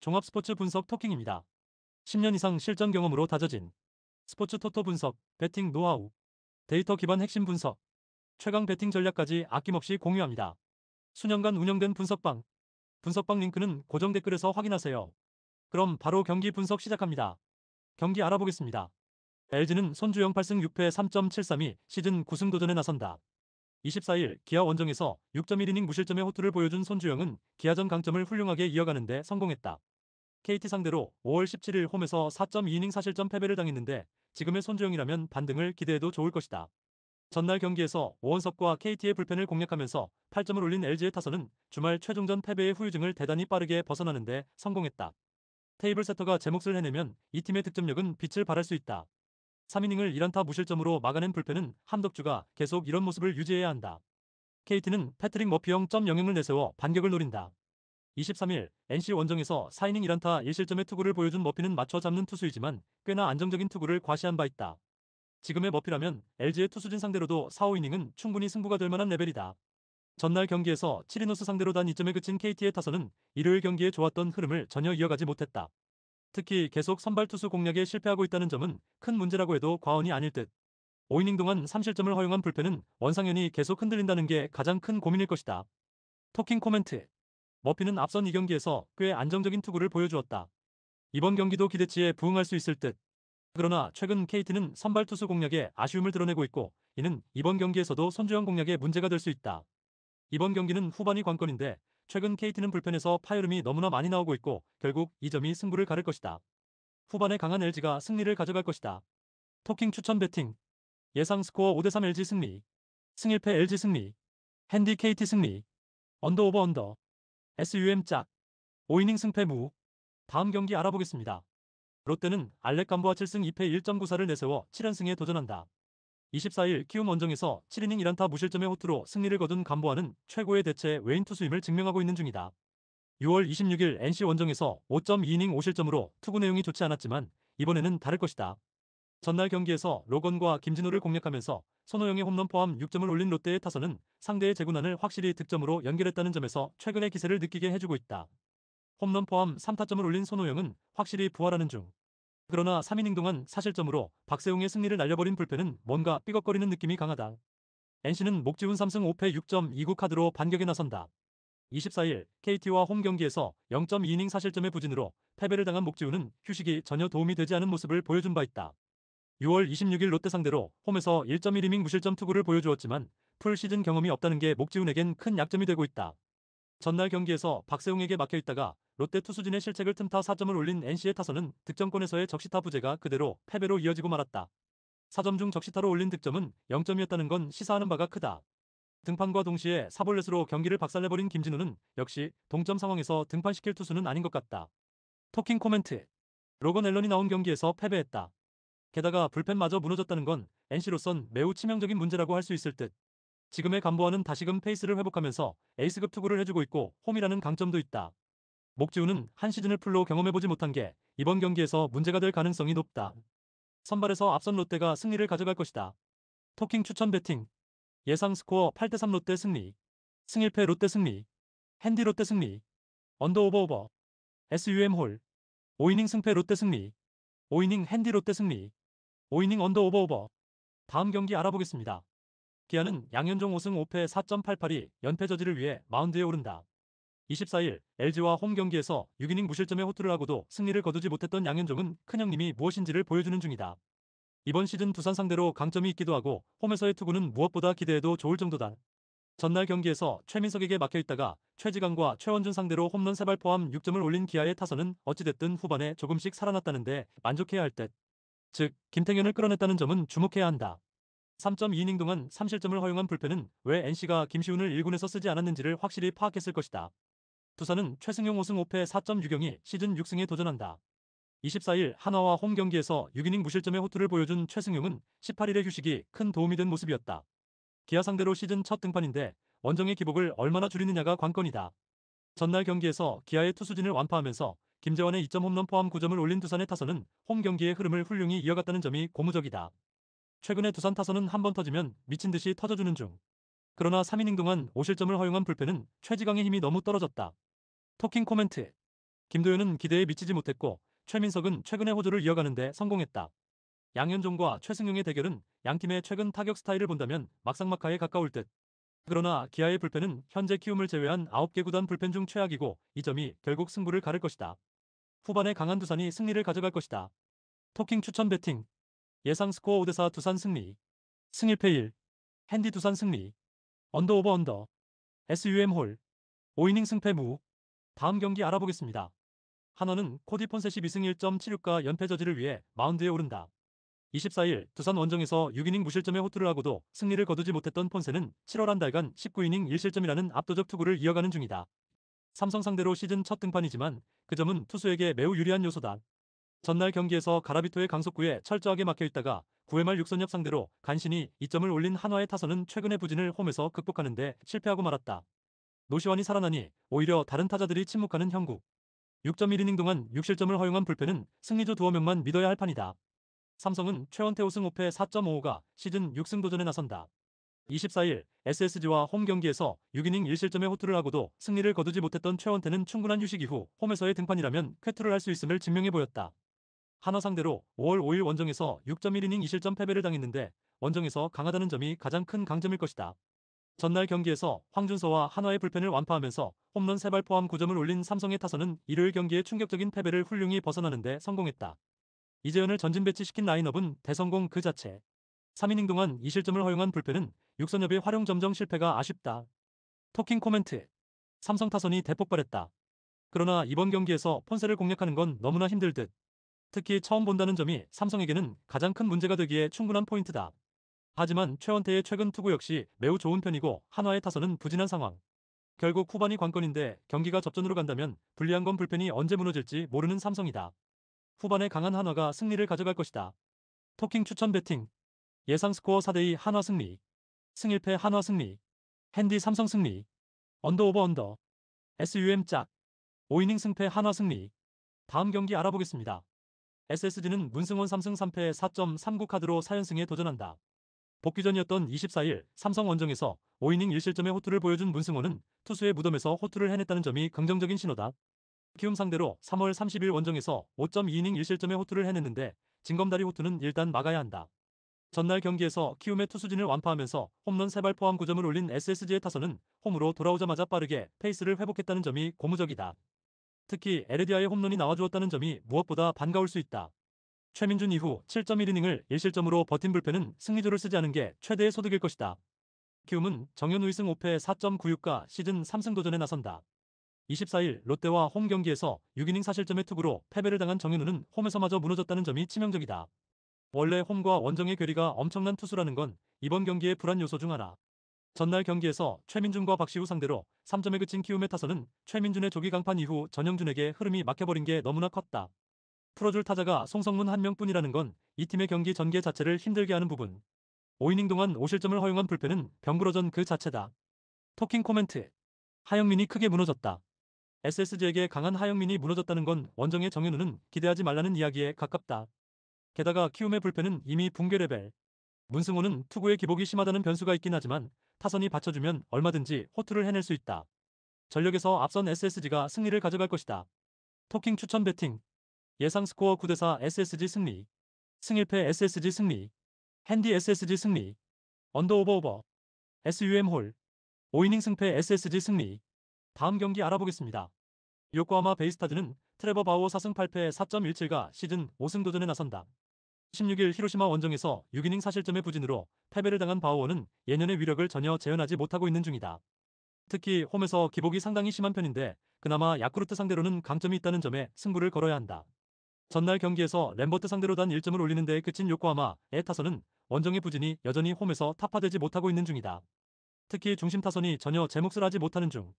종합스포츠 분석 토킹입니다. 10년 이상 실전 경험으로 다져진 스포츠 토토 분석, 배팅 노하우, 데이터 기반 핵심 분석, 최강 배팅 전략까지 아낌없이 공유합니다. 수년간 운영된 분석방 링크는 고정 댓글에서 확인하세요. 그럼 바로 경기 분석 시작합니다. 경기 알아보겠습니다. LG는 손주영 8승 6패 3.732 시즌 9승 도전에 나선다. 24일 기아 원정에서 6.1이닝 무실점의 호투를 보여준 손주영은 기아전 강점을 훌륭하게 이어가는데 성공했다. KT 상대로 5월 17일 홈에서 4.2이닝 사실점 패배를 당했는데 지금의 손주영이라면 반등을 기대해도 좋을 것이다. 전날 경기에서 오원석과 KT의 불펜을 공략하면서 8점을 올린 LG의 타선은 주말 최종전 패배의 후유증을 대단히 빠르게 벗어나는데 성공했다. 테이블 세터가 제 몫을 해내면 이 팀의 득점력은 빛을 발할 수 있다. 3이닝을 1안타 무실점으로 막아낸 불펜은 함덕주가 계속 이런 모습을 유지해야 한다. KT는 패트릭 머피형 점 영향을 내세워 반격을 노린다. 23일 NC 원정에서 4이닝 1안타 1실점의 투구를 보여준 머피는 맞춰 잡는 투수이지만 꽤나 안정적인 투구를 과시한 바 있다. 지금의 머피라면 LG의 투수진 상대로도 4, 5이닝은 충분히 승부가 될 만한 레벨이다. 전날 경기에서 7이노스 상대로 단 2점에 그친 KT의 타선은 일요일 경기에 좋았던 흐름을 전혀 이어가지 못했다. 특히 계속 선발 투수 공략에 실패하고 있다는 점은 큰 문제라고 해도 과언이 아닐 듯. 5이닝 동안 3실점을 허용한 불펜은 원상현이 계속 흔들린다는 게 가장 큰 고민일 것이다. 토킹 코멘트. 머피는 앞선 2경기에서 꽤 안정적인 투구를 보여주었다. 이번 경기도 기대치에 부응할 수 있을 듯. 그러나 최근 KT는 선발 투수 공략에 아쉬움을 드러내고 있고 이는 이번 경기에서도 손주영 공략에 문제가 될 수 있다. 이번 경기는 후반이 관건인데 최근 KT는 불펜에서 파열음이 너무나 많이 나오고 있고 결국 이 점이 승부를 가를 것이다. 후반에 강한 LG가 승리를 가져갈 것이다. 토킹 추천 배팅. 예상 스코어 5대3 LG 승리. 승1패 LG 승리. 핸디 KT 승리. 언더 오버 언더. SUM 짝. 5이닝 승패 무. 다음 경기 알아보겠습니다. 롯데는 알렉 감보아 7승 2패 1.94를 내세워 7연승에 도전한다. 24일 키움 원정에서 7이닝 1안타 무실점의 호투로 승리를 거둔 감보아는 최고의 대체 외인 투수임을 증명하고 있는 중이다. 6월 26일 NC 원정에서 5.2이닝 5실점으로 투구 내용이 좋지 않았지만 이번에는 다를 것이다. 전날 경기에서 로건과 김진호를 공략하면서 손호영의 홈런 포함 6점을 올린 롯데의 타선은 상대의 제구난을 확실히 득점으로 연결했다는 점에서 최근의 기세를 느끼게 해주고 있다. 홈런 포함 3타점을 올린 손호영은 확실히 부활하는 중. 그러나 3이닝 동안 사실점으로 박세웅의 승리를 날려버린 불펜은 뭔가 삐걱거리는 느낌이 강하다. NC는 목지훈 3승 5패 6.29 카드로 반격에 나선다. 24일 KT와 홈 경기에서 0.2이닝 사실점의 부진으로 패배를 당한 목지훈은 휴식이 전혀 도움이 되지 않은 모습을 보여준 바 있다. 6월 26일 롯데 상대로 홈에서 1.1이닝 무실점 투구를 보여주었지만 풀 시즌 경험이 없다는 게 목지훈에겐 큰 약점이 되고 있다. 전날 경기에서 박세웅에게 막혀있다가 롯데 투수진의 실책을 틈타 4점을 올린 NC의 타선은 득점권에서의 적시타 부재가 그대로 패배로 이어지고 말았다. 4점 중 적시타로 올린 득점은 0점이었다는 건 시사하는 바가 크다. 등판과 동시에 사볼넷으로 경기를 박살내버린 김진우는 역시 동점 상황에서 등판시킬 투수는 아닌 것 같다. 토킹 코멘트. 로건 앨런이 나온 경기에서 패배했다. 게다가 불펜마저 무너졌다는 건 NC로선 매우 치명적인 문제라고 할 수 있을 듯. 지금의 감보아는 다시금 페이스를 회복하면서 에이스급 투구를 해주고 있고 홈이라는 강점도 있다. 목지훈은 한 시즌을 풀로 경험해보지 못한 게 이번 경기에서 문제가 될 가능성이 높다. 선발에서 앞선 롯데가 승리를 가져갈 것이다. 토킹 추천 배팅. 예상 스코어 8대3 롯데 승리. 승1패 롯데 승리. 핸디 롯데 승리. 언더 오버 오버. SUM 홀. 5이닝 승패 롯데 승리. 5이닝 핸디 롯데 승리. 5이닝 언더 오버 오버. 다음 경기 알아보겠습니다. 기아는 양현종 5승 5패 4.88이 연패 저지를 위해 마운드에 오른다. 24일 LG와 홈 경기에서 6이닝 무실점의 호투를 하고도 승리를 거두지 못했던 양현종은 큰형님이 무엇인지를 보여주는 중이다. 이번 시즌 두산 상대로 강점이 있기도 하고 홈에서의 투구는 무엇보다 기대해도 좋을 정도다. 전날 경기에서 최민석에게 막혀있다가 최지강과 최원준 상대로 홈런 3발 포함 6점을 올린 기아의 타선은 어찌됐든 후반에 조금씩 살아났다는데 만족해야 할 듯. 즉 김태균을 끌어냈다는 점은 주목해야 한다. 3.2이닝 동안 3실점을 허용한 불펜은 왜 NC가 김시훈을 1군에서 쓰지 않았는지를 확실히 파악했을 것이다. 두산은 최승용 5승 5패 4.6경이 시즌 6승에 도전한다. 24일 한화와 홈 경기에서 6이닝 무실점의 호투를 보여준 최승용은 18일의 휴식이 큰 도움이 된 모습이었다. 기아 상대로 시즌 첫 등판인데 원정의 기복을 얼마나 줄이느냐가 관건이다. 전날 경기에서 기아의 투수진을 완파하면서 김재환의 2점 홈런 포함 9점을 올린 두산의 타선은 홈 경기의 흐름을 훌륭히 이어갔다는 점이 고무적이다. 최근에 두산 타선은 한 번 터지면 미친 듯이 터져주는 중. 그러나 3이닝 동안 5실점을 허용한 불펜은 최지강의 힘이 너무 떨어졌다. 토킹 코멘트. 김도현은 기대에 미치지 못했고 최민석은 최근의 호조를 이어가는데 성공했다. 양현종과 최승용의 대결은 양팀의 최근 타격 스타일을 본다면 막상막하에 가까울 듯. 그러나 기아의 불펜은 현재 키움을 제외한 9개 구단 불펜 중 최악이고 이 점이 결국 승부를 가를 것이다. 후반에 강한 두산이 승리를 가져갈 것이다. 토킹 추천 배팅. 예상 스코어 5대4 두산 승리. 승 1패 1. 핸디 두산 승리. 언더 오버 언더. SUM 홀. 5이닝 승패 무. 다음 경기 알아보겠습니다. 한화는 코디 폰셋이 미승 1.76가 연패 저지를 위해 마운드에 오른다. 24일 두산 원정에서 6이닝 무실점의 호투를 하고도 승리를 거두지 못했던 폰셋은 7월 한 달간 19이닝 1실점이라는 압도적 투구를 이어가는 중이다. 삼성 상대로 시즌 첫 등판이지만 그 점은 투수에게 매우 유리한 요소다. 전날 경기에서 가라비토의 강속구에 철저하게 막혀있다가 9회 말 6선엽 상대로 간신히 2점을 올린 한화의 타선은 최근의 부진을 홈에서 극복하는데 실패하고 말았다. 노시환이 살아나니 오히려 다른 타자들이 침묵하는 형국. 6.1이닝 동안 6실점을 허용한 불펜은 승리조 두어 명만 믿어야 할 판이다. 삼성은 최원태 우승 5패 4.55가 시즌 6승 도전에 나선다. 24일 SSG와 홈 경기에서 6이닝 1실점의 호투를 하고도 승리를 거두지 못했던 최원태는 충분한 휴식 이후 홈에서의 등판이라면 쾌투를 할 수 있음을 증명해 보였다. 한화 상대로 5월 5일 원정에서 6.1이닝 2실점 패배를 당했는데 원정에서 강하다는 점이 가장 큰 강점일 것이다. 전날 경기에서 황준서와 한화의 불펜을 완파하면서 홈런 3발 포함 9점을 올린 삼성의 타선은 일요일 경기의 충격적인 패배를 훌륭히 벗어나는데 성공했다. 이재현을 전진 배치시킨 라인업은 대성공 그 자체. 3이닝 동안 2실점을 허용한 불펜은 6선엽의 활용 점정 실패가 아쉽다. 토킹 코멘트. 삼성 타선이 대폭발했다. 그러나 이번 경기에서 폰세를 공략하는 건 너무나 힘들 듯. 특히 처음 본다는 점이 삼성에게는 가장 큰 문제가 되기에 충분한 포인트다. 하지만 최원태의 최근 투구 역시 매우 좋은 편이고 한화의 타선은 부진한 상황. 결국 후반이 관건인데 경기가 접전으로 간다면 불리한 건 불펜이 언제 무너질지 모르는 삼성이다. 후반에 강한 한화가 승리를 가져갈 것이다. 토킹 추천 배팅. 예상 스코어 4대2 한화 승리. 승 1패 한화 승리. 핸디 삼성 승리. 언더 오버 언더. SUM 짝. 5이닝 승패 한화 승리. 다음 경기 알아보겠습니다. SSG는 문승원 3승 3패 4.39 카드로 4연승에 도전한다. 복귀전이었던 24일 삼성 원정에서 5이닝 1실점의 호투를 보여준 문승원은 투수의 무덤에서 호투를 해냈다는 점이 긍정적인 신호다. 키움 상대로 3월 30일 원정에서 5.2이닝 1실점의 호투를 해냈는데 징검다리 호투는 일단 막아야 한다. 전날 경기에서 키움의 투수진을 완파하면서 홈런 3발 포함 9점을 올린 SSG의 타선은 홈으로 돌아오자마자 빠르게 페이스를 회복했다는 점이 고무적이다. 특히 에르디아의 홈런이 나와주었다는 점이 무엇보다 반가울 수 있다. 최민준 이후 7.1이닝을 1실점으로 버틴 불펜은 승리조를 쓰지 않은 게 최대의 소득일 것이다. 키움은 정현우 2승 5패 4.96가 시즌 3승 도전에 나선다. 24일 롯데와 홈 경기에서 6이닝 4실점의 투구로 패배를 당한 정현우는 홈에서마저 무너졌다는 점이 치명적이다. 원래 홈과 원정의 괴리가 엄청난 투수라는 건 이번 경기의 불안 요소 중 하나. 전날 경기에서 최민준과 박시우 상대로 3점에 그친 키움의 타선은 최민준의 조기 강판 이후 전영준에게 흐름이 막혀버린 게 너무나 컸다. 풀어줄 타자가 송성문 한 명뿐이라는 건 이 팀의 경기 전개 자체를 힘들게 하는 부분. 5이닝 동안 5실점을 허용한 불펜은 병불허전 그 자체다. 토킹 코멘트. 하영민이 크게 무너졌다. SSG에게 강한 하영민이 무너졌다는 건 원정의 정현우는 기대하지 말라는 이야기에 가깝다. 게다가 키움의 불펜은 이미 붕괴 레벨. 문승호는 투구의 기복이 심하다는 변수가 있긴 하지만 타선이 받쳐주면 얼마든지 호투를 해낼 수 있다. 전력에서 앞선 SSG가 승리를 가져갈 것이다. 토킹 추천 배팅. 예상 스코어 9대4 SSG 승리. 승 1패 SSG 승리. 핸디 SSG 승리. 언더 오버 오버. SUM 홀. 5이닝 승패 SSG 승리. 다음 경기 알아보겠습니다. 요코하마 베이스타즈는 트레버 바우어 4승 8패 4.17가 시즌 5승 도전에 나선다. 16일 히로시마 원정에서 6이닝 4실점의 부진으로 패배를 당한 바우어는 예년의 위력을 전혀 재현하지 못하고 있는 중이다. 특히 홈에서 기복이 상당히 심한 편인데 그나마 야쿠르트 상대로는 강점이 있다는 점에 승부를 걸어야 한다. 전날 경기에서 램버트 상대로 단 1점을 올리는 데에 그친 요코하마의 타선은 원정의 부진이 여전히 홈에서 타파되지 못하고 있는 중이다. 특히 중심 타선이 전혀 제 몫을 하지 못하는 중.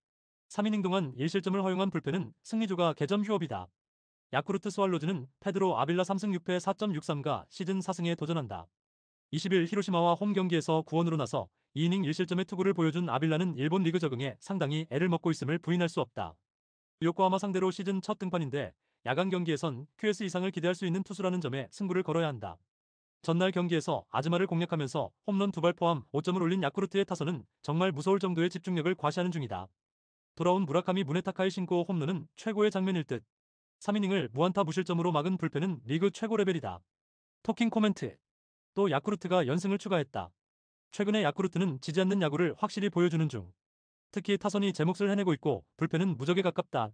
3이닝 동안 1실점을 허용한 불펜은 승리조가 개점 휴업이다. 야쿠르트 스왈로즈는 페드로 아빌라 3승 6패 4.63가 시즌 4승에 도전한다. 20일 히로시마와 홈 경기에서 구원으로 나서 2이닝 1실점의 투구를 보여준 아빌라는 일본 리그 적응에 상당히 애를 먹고 있음을 부인할 수 없다. 요코하마 상대로 시즌 첫 등판인데 야간 경기에선 QS 이상을 기대할 수 있는 투수라는 점에 승부를 걸어야 한다. 전날 경기에서 아즈마를 공략하면서 홈런 2발 포함 5점을 올린 야쿠르트의 타선은 정말 무서울 정도의 집중력을 과시하는 중이다. 돌아온 무라카미 무네타카의 신고 홈런은 최고의 장면일 듯. 3이닝을 무안타 무실점으로 막은 불펜은 리그 최고 레벨이다. 토킹 코멘트. 또 야쿠르트가 연승을 추가했다. 최근에 야쿠르트는 지지 않는 야구를 확실히 보여주는 중. 특히 타선이 제 몫을 해내고 있고 불펜은 무적에 가깝다.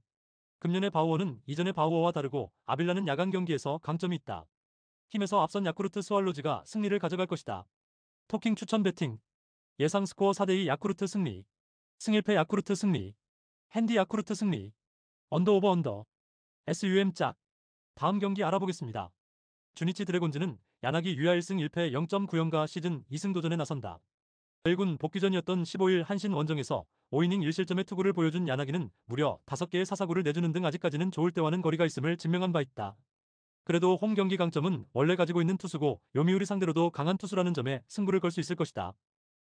금년의 바우어는 이전의 바우어와 다르고 아빌라는 야간 경기에서 강점이 있다. 힘에서 앞선 야쿠르트 스왈로즈가 승리를 가져갈 것이다. 토킹 추천 배팅. 예상 스코어 4대2 야쿠르트 승리. 승일패 야쿠르트 승리. 핸디 야쿠르트 승리. 언더 오버 언더. SUM 짝. 다음 경기 알아보겠습니다. 주니치 드래곤즈는 야나기 유야 1승 1패 0.90가 시즌 2승 도전에 나선다. 1군 복귀전이었던 15일 한신 원정에서 5이닝 1실점의 투구를 보여준 야나기는 무려 5개의 사사구를 내주는 등 아직까지는 좋을 때와는 거리가 있음을 증명한 바 있다. 그래도 홈 경기 강점은 원래 가지고 있는 투수고 요미우리 상대로도 강한 투수라는 점에 승부를 걸 수 있을 것이다.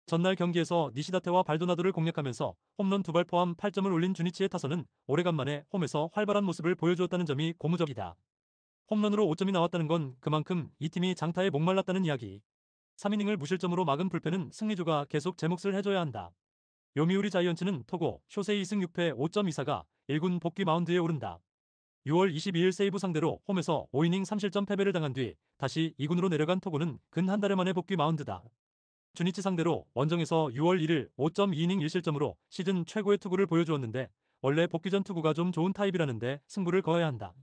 전날 경기에서 니시다테와 발도나도를 공략하면서 홈런 2발 포함 8점을 올린 주니치의 타선은 오래간만에 홈에서 활발한 모습을 보여주었다는 점이 고무적이다. 홈런으로 5점이 나왔다는 건 그만큼 이 팀이 장타에 목말랐다는 이야기. 3이닝을 무실점으로 막은 불펜은 승리조가 계속 제 몫을 해줘야 한다. 요미우리 자이언츠는 토고 쇼세이 2승 6패 5.24가 1군 복귀 마운드에 오른다. 6월 22일 세이브 상대로 홈에서 5이닝 3실점 패배를 당한 뒤 다시 2군으로 내려간 토고는 근 한 달여 만에 복귀 마운드다. 주니치 상대로 원정에서 6월 1일 5.2이닝 1실점으로 시즌 최고의 투구를 보여주었는데 원래 복귀 전 투구가 좀 좋은 타입이라는데 승부를 거어야 한다.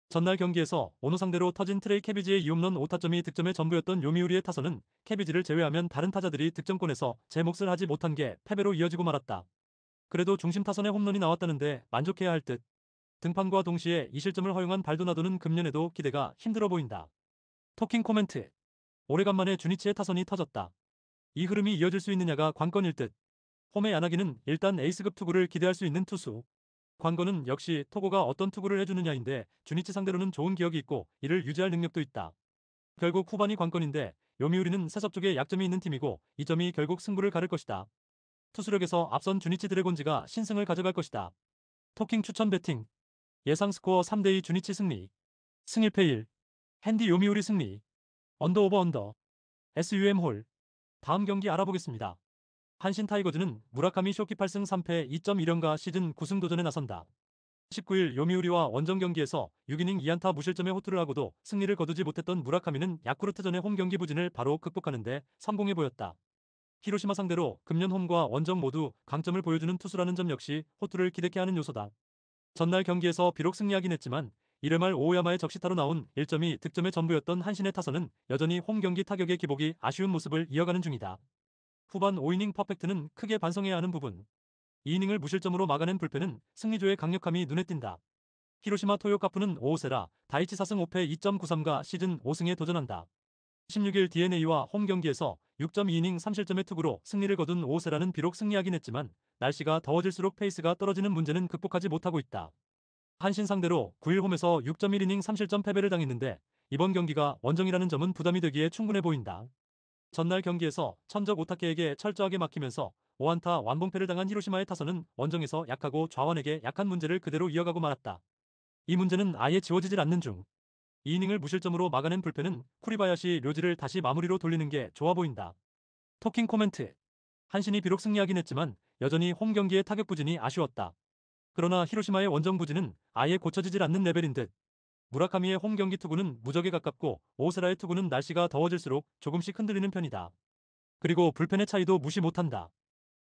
전날 경기에서 오노 상대로 터진 트레이 캐비지의 2홈런 5타점이 득점의 전부였던 요미우리의 타선은 캐비지를 제외하면 다른 타자들이 득점권에서 제 몫을 하지 못한 게 패배로 이어지고 말았다. 그래도 중심 타선에 홈런이 나왔다는데 만족해야 할 듯. 등판과 동시에 2실점을 허용한 발도나도는 금년에도 기대가 힘들어 보인다. 토킹 코멘트. 오래간만에 주니치의 타선이 터졌다. 이 흐름이 이어질 수 있느냐가 관건일 듯. 홈의 야나기는 일단 에이스급 투구를 기대할 수 있는 투수. 관건은 역시 토고가 어떤 투구를 해주느냐인데 주니치 상대로는 좋은 기억이 있고 이를 유지할 능력도 있다. 결국 후반이 관건인데 요미우리는 세섭 쪽에 약점이 있는 팀이고 이 점이 결국 승부를 가를 것이다. 투수력에서 앞선 주니치 드래곤즈가 신승을 가져갈 것이다. 토킹 추천 배팅. 예상 스코어 3대2 주니치 승리. 승일패 1. 핸디 요미우리 승리. 언더 오버 언더. SUM 홀. 다음 경기 알아보겠습니다. 한신 타이거즈는 무라카미 쇼키 8승 3패 2.1연가 시즌 9승 도전에 나선다. 19일 요미우리와 원정 경기에서 6이닝 2안타 무실점의 호투를 하고도 승리를 거두지 못했던 무라카미는 야쿠르트전의 홈 경기 부진을 바로 극복하는데 성공해 보였다. 히로시마 상대로 금년 홈과 원정 모두 강점을 보여주는 투수라는 점 역시 호투를 기대케 하는 요소다. 전날 경기에서 비록 승리하긴 했지만 1회 말 오오야마의 적시타로 나온 1점이 득점의 전부였던 한신의 타선은 여전히 홈 경기 타격의 기복이 아쉬운 모습을 이어가는 중이다. 후반 5이닝 퍼펙트는 크게 반성해야 하는 부분. 2이닝을 무실점으로 막아낸 불펜은 승리조의 강력함이 눈에 띈다. 히로시마 토요카프는 오오세라 다이치 4승 5패 2.93가 시즌 5승에 도전한다. 16일 DeNA와 홈 경기에서 6.2이닝 3실점의 투구로 승리를 거둔 오오세라는 비록 승리하긴 했지만 날씨가 더워질수록 페이스가 떨어지는 문제는 극복하지 못하고 있다. 한신 상대로 9일 홈에서 6.1이닝 3실점 패배를 당했는데 이번 경기가 원정이라는 점은 부담이 되기에 충분해 보인다. 전날 경기에서 천적 오타케에게 철저하게 막히면서 5안타 완봉패를 당한 히로시마의 타선은 원정에서 약하고 좌완에게 약한 문제를 그대로 이어가고 말았다. 이 문제는 아예 지워지질 않는 중. 2이닝을 무실점으로 막아낸 불펜은 쿠리바야시 료지를 다시 마무리로 돌리는 게 좋아 보인다. 토킹 코멘트. 한신이 비록 승리하긴 했지만 여전히 홈 경기의 타격 부진이 아쉬웠다. 그러나 히로시마의 원정 부진은 아예 고쳐지질 않는 레벨인 듯. 무라카미의 홈 경기 투구는 무적에 가깝고 오세라의 투구는 날씨가 더워질수록 조금씩 흔들리는 편이다. 그리고 불펜의 차이도 무시 못한다.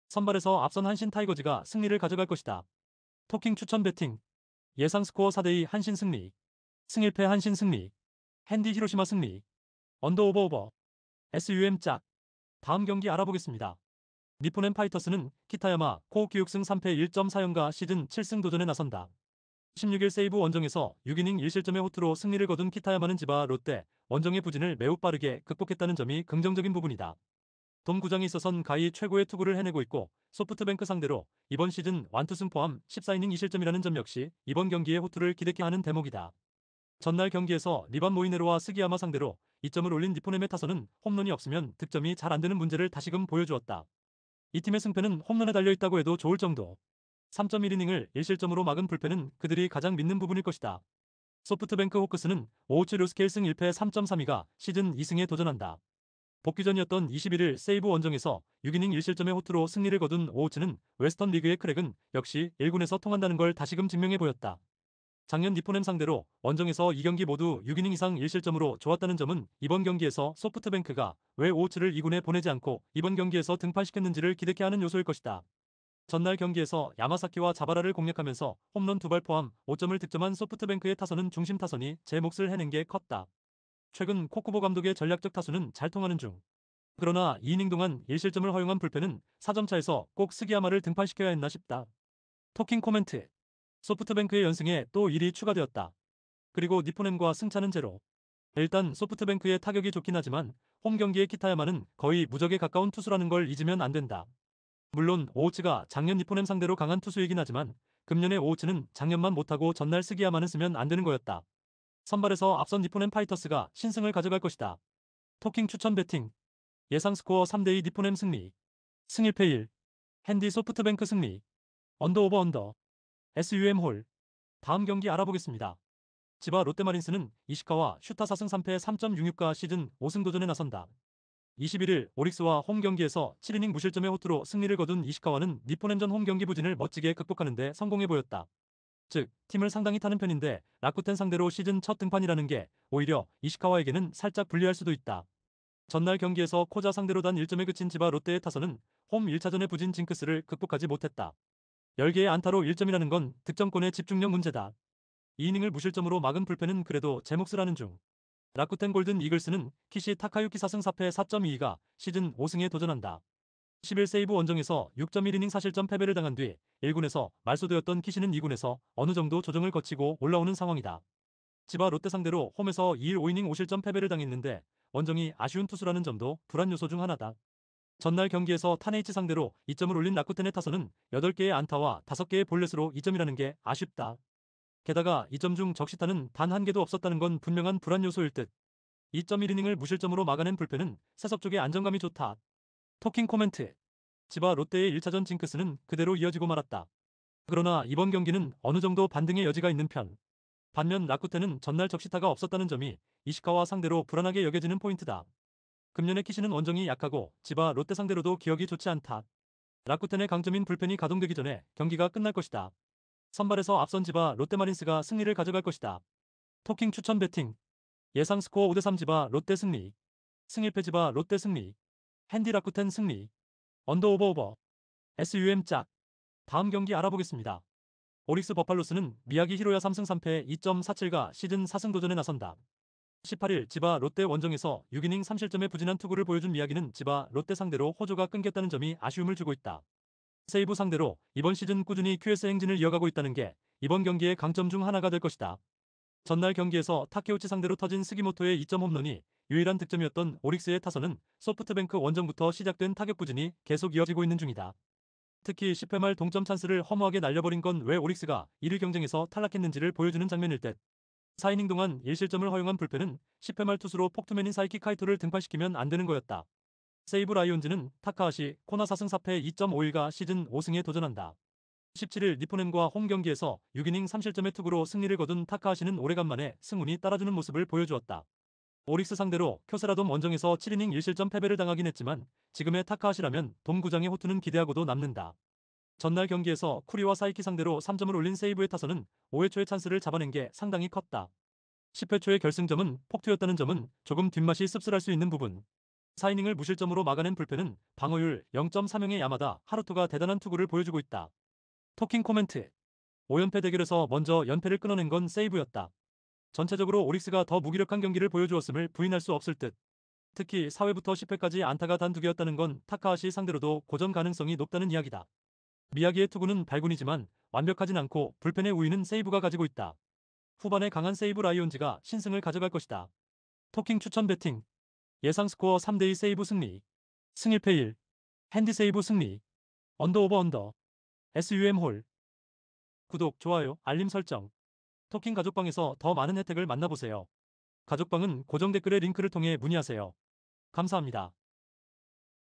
선발에서 앞선 한신 타이거즈가 승리를 가져갈 것이다. 토킹 추천 배팅. 예상 스코어 4대2 한신 승리. 승일패 한신 승리. 핸디 히로시마 승리. 언더 오버 오버. SUM 짝. 다음 경기 알아보겠습니다. 니폰엠 파이터스는 키타야마 코오키 6승 3패 1.4연가 시즌 7승 도전에 나선다. 16일 세이브 원정에서 6이닝 1실점의 호투로 승리를 거둔 키타야마는 지바 롯데 원정의 부진을 매우 빠르게 극복했다는 점이 긍정적인 부분이다. 돔 구장에 있어선 가히 최고의 투구를 해내고 있고 소프트뱅크 상대로 이번 시즌 완투승 포함 14이닝 2실점이라는 점 역시 이번 경기의 호투를 기대케 하는 대목이다. 전날 경기에서 리반 모이네로와 스기야마 상대로 2점을 올린 니포넴의 타선은 홈런이 없으면 득점이 잘 안되는 문제를 다시금 보여주었다. 이 팀의 승패는 홈런에 달려있다고 해도 좋을 정도. 3.1이닝을 1실점으로 막은 불펜은 그들이 가장 믿는 부분일 것이다. 소프트뱅크 호크스는 오우츠 료스케 1승 1패 3.32가 시즌 2승에 도전한다. 복귀전이었던 21일 세이브 원정에서 6이닝 1실점의 호투로 승리를 거둔 오우츠는 웨스턴 리그의 크랙은 역시 1군에서 통한다는 걸 다시금 증명해 보였다. 작년 니포넴 상대로 원정에서 2경기 모두 6이닝 이상 1실점으로 좋았다는 점은 이번 경기에서 소프트뱅크가 왜 오츠를 2군에 보내지 않고 이번 경기에서 등판시켰는지를 기대케 하는 요소일 것이다. 전날 경기에서 야마사키와 자바라를 공략하면서 홈런 2발 포함 5점을 득점한 소프트뱅크의 타선은 중심 타선이 제 몫을 해낸 게 컸다. 최근 코쿠보 감독의 전략적 타수는 잘 통하는 중. 그러나 2이닝 동안 1실점을 허용한 불펜은 4점 차에서 꼭 스기야마를 등판시켜야 했나 싶다. 토킹 코멘트. 소프트뱅크의 연승에 또 1이 추가되었다. 그리고 니포넴과 승차는 제로. 일단 소프트뱅크의 타격이 좋긴 하지만 홈 경기의 키타야마는 거의 무적에 가까운 투수라는 걸 잊으면 안 된다. 물론 오우츠가 작년 니포넴 상대로 강한 투수이긴 하지만 금년의 오우츠는 작년만 못하고 전날 스기야마는 쓰면 안 되는 거였다. 선발에서 앞선 니포넴 파이터스가 신승을 가져갈 것이다. 토킹 추천 배팅. 예상 스코어 3대2 니포넴 승리. 승 1패 1. 핸디 소프트뱅크 승리. 언더 오버 언더. SUM 홀. 다음 경기 알아보겠습니다. 지바 롯데마린스는 이시카와 슈타 4승 3패 3.66가 시즌 5승 도전에 나선다. 21일 오릭스와 홈 경기에서 7이닝 무실점의 호투로 승리를 거둔 이시카와는 니포넴전 홈 경기 부진을 멋지게 극복하는 데 성공해 보였다. 즉, 팀을 상당히 타는 편인데 라쿠텐 상대로 시즌 첫 등판이라는 게 오히려 이시카와에게는 살짝 불리할 수도 있다. 전날 경기에서 코자 상대로 단 1점에 그친 지바 롯데의 타선은 홈 1차전의 부진 징크스를 극복하지 못했다. 10개의 안타로 1점이라는 건 득점권의 집중력 문제다. 2이닝을 무실점으로 막은 불펜은 그래도 제 몫을 하는 중. 라쿠텐 골든 이글스는 키시 타카유키 4승 4패 4.22가 시즌 5승에 도전한다. 11세이브 원정에서 6.1이닝 사실점 패배를 당한 뒤 1군에서 말소되었던 키시는 2군에서 어느 정도 조정을 거치고 올라오는 상황이다. 지바 롯데 상대로 홈에서 2일 5이닝 5실점 패배를 당했는데 원정이 아쉬운 투수라는 점도 불안 요소 중 하나다. 전날 경기에서 타네이치 상대로 2점을 올린 라쿠텐의 타선은 8개의 안타와 5개의 볼넷으로 2점이라는 게 아쉽다. 게다가 2점 중 적시타는 단 1개도 없었다는 건 분명한 불안 요소일 듯. 2.1이닝을 무실점으로 막아낸 불펜은 세섭 쪽에 안정감이 좋다. 토킹 코멘트. 지바 롯데의 1차전 징크스는 그대로 이어지고 말았다. 그러나 이번 경기는 어느 정도 반등의 여지가 있는 편. 반면 라쿠텐은 전날 적시타가 없었다는 점이 이시카와 상대로 불안하게 여겨지는 포인트다. 금년의 키시는 원정이 약하고 지바 롯데 상대로도 기억이 좋지 않다. 라쿠텐의 강점인 불펜이 가동되기 전에 경기가 끝날 것이다. 선발에서 앞선 지바 롯데마린스가 승리를 가져갈 것이다. 토킹 추천 배팅. 예상 스코어 5대3 지바 롯데 승리. 승 1패 지바 롯데 승리. 핸디 라쿠텐 승리. 언더 오버 오버. SUM 짝. 다음 경기 알아보겠습니다. 오릭스 버팔로스는 미야기 히로야 3승 3패 2.47가 시즌 4승 도전에 나선다. 18일 지바 롯데 원정에서 6이닝 3실점의 부진한 투구를 보여준 미야기는 지바 롯데 상대로 호조가 끊겼다는 점이 아쉬움을 주고 있다. 세이브 상대로 이번 시즌 꾸준히 QS 행진을 이어가고 있다는 게 이번 경기의 강점 중 하나가 될 것이다. 전날 경기에서 타케우치 상대로 터진 스기모토의 2점 홈런이 유일한 득점이었던 오릭스의 타선은 소프트뱅크 원정부터 시작된 타격 부진이 계속 이어지고 있는 중이다. 특히 10회 말 동점 찬스를 허무하게 날려버린 건 왜 오릭스가 1위 경쟁에서 탈락했는지를 보여주는 장면일 듯. 4이닝 동안 1실점을 허용한 불펜은 10회 말 투수로 폭투맨인 사이키 카이토를 등판시키면 안 되는 거였다. 세이브 라이온즈는 타카하시 코나 4승 4패 2.51가 시즌 5승에 도전한다. 17일 니포넴과 홈 경기에서 6이닝 3실점의 투구로 승리를 거둔 타카하시는 오래간만에 승운이 따라주는 모습을 보여주었다. 오릭스 상대로 쿄세라돔 원정에서 7이닝 1실점 패배를 당하긴 했지만 지금의 타카하시라면 돔구장의 호투는 기대하고도 남는다. 전날 경기에서 쿠리와 사이키 상대로 3점을 올린 세이브의 타선은 5회 초의 찬스를 잡아낸 게 상당히 컸다. 10회 초의 결승점은 폭투였다는 점은 조금 뒷맛이 씁쓸할 수 있는 부분. 4이닝을 무실점으로 막아낸 불펜은 방어율 0.30의 야마다 하루토가 대단한 투구를 보여주고 있다. 토킹 코멘트. 5연패 대결에서 먼저 연패를 끊어낸 건 세이브였다. 전체적으로 오릭스가 더 무기력한 경기를 보여주었음을 부인할 수 없을 듯. 특히 4회부터 10회까지 안타가 단 2개였다는 건 타카하시 상대로도 고전 가능성이 높다는 이야기다. 미야기의 투구는 발군이지만 완벽하진 않고 불펜의 우위는 세이브가 가지고 있다. 후반에 강한 세이브 라이온즈가 신승을 가져갈 것이다. 토킹 추천 배팅. 예상 스코어 3대2 세이브 승리. 승 1패 1. 핸디 세이브 승리. 언더 오버 언더. SUM 홀. 구독, 좋아요, 알림 설정. 토킹 가족방에서 더 많은 혜택을 만나보세요. 가족방은 고정 댓글의 링크를 통해 문의하세요. 감사합니다.